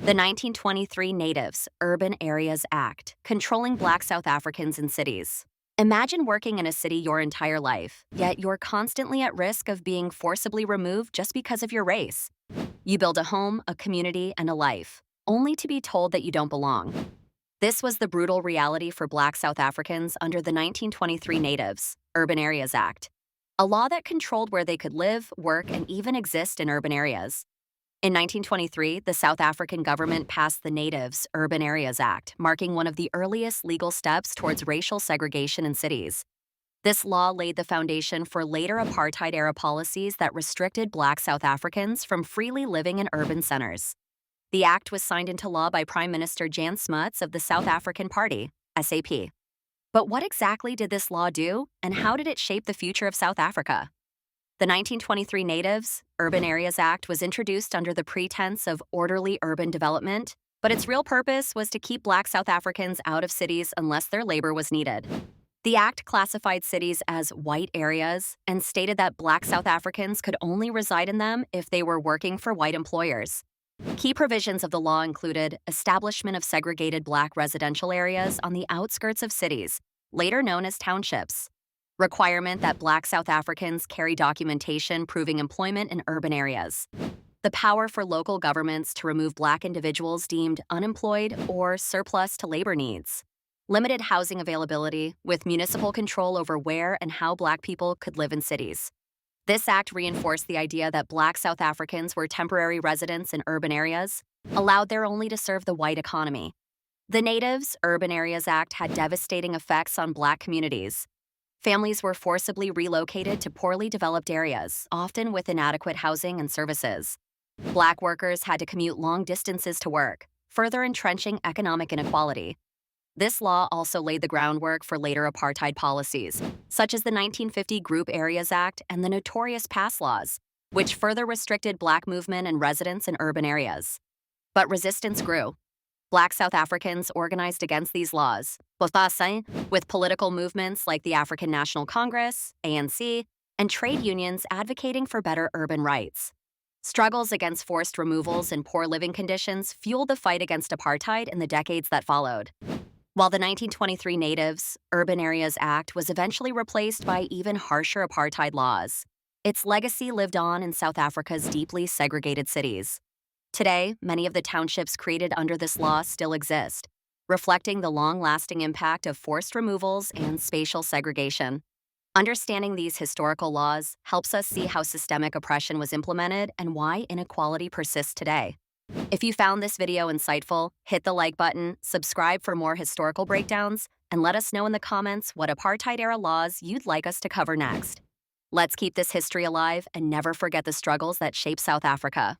The 1923 Natives Urban Areas Act, controlling Black South Africans in cities. Imagine working in a city your entire life, yet you're constantly at risk of being forcibly removed just because of your race. You build a home, a community, and a life, only to be told that you don't belong. This was the brutal reality for Black South Africans under the 1923 Natives Urban Areas Act, a law that controlled where they could live, work, and even exist in urban areas. In 1923, the South African government passed the Natives Urban Areas Act, marking one of the earliest legal steps towards racial segregation in cities. This law laid the foundation for later apartheid-era policies that restricted Black South Africans from freely living in urban centers. The act was signed into law by Prime Minister Jan Smuts of the South African Party, SAP. But what exactly did this law do, and how did it shape the future of South Africa? The 1923 Natives Urban Areas Act was introduced under the pretense of orderly urban development, but its real purpose was to keep Black South Africans out of cities unless their labor was needed. The act classified cities as white areas and stated that Black South Africans could only reside in them if they were working for white employers. Key provisions of the law included establishment of segregated Black residential areas on the outskirts of cities, later known as townships. Requirement that Black South Africans carry documentation proving employment in urban areas. The power for local governments to remove Black individuals deemed unemployed or surplus to labor needs. Limited housing availability, with municipal control over where and how Black people could live in cities. This act reinforced the idea that Black South Africans were temporary residents in urban areas, allowed there only to serve the white economy. The Natives Urban Areas Act had devastating effects on Black communities. Families were forcibly relocated to poorly developed areas, often with inadequate housing and services. Black workers had to commute long distances to work, further entrenching economic inequality. This law also laid the groundwork for later apartheid policies, such as the 1950 Group Areas Act and the notorious Pass Laws, which further restricted Black movement and residence in urban areas. But resistance grew. Black South Africans organized against these laws, with political movements like the African National Congress, ANC, and trade unions advocating for better urban rights. Struggles against forced removals and poor living conditions fueled the fight against apartheid in the decades that followed. While the 1923 Natives Urban Areas Act was eventually replaced by even harsher apartheid laws, its legacy lived on in South Africa's deeply segregated cities. Today, many of the townships created under this law still exist, reflecting the long-lasting impact of forced removals and spatial segregation. Understanding these historical laws helps us see how systemic oppression was implemented and why inequality persists today. If you found this video insightful, hit the like button, subscribe for more historical breakdowns, and let us know in the comments what apartheid-era laws you'd like us to cover next. Let's keep this history alive and never forget the struggles that shape South Africa.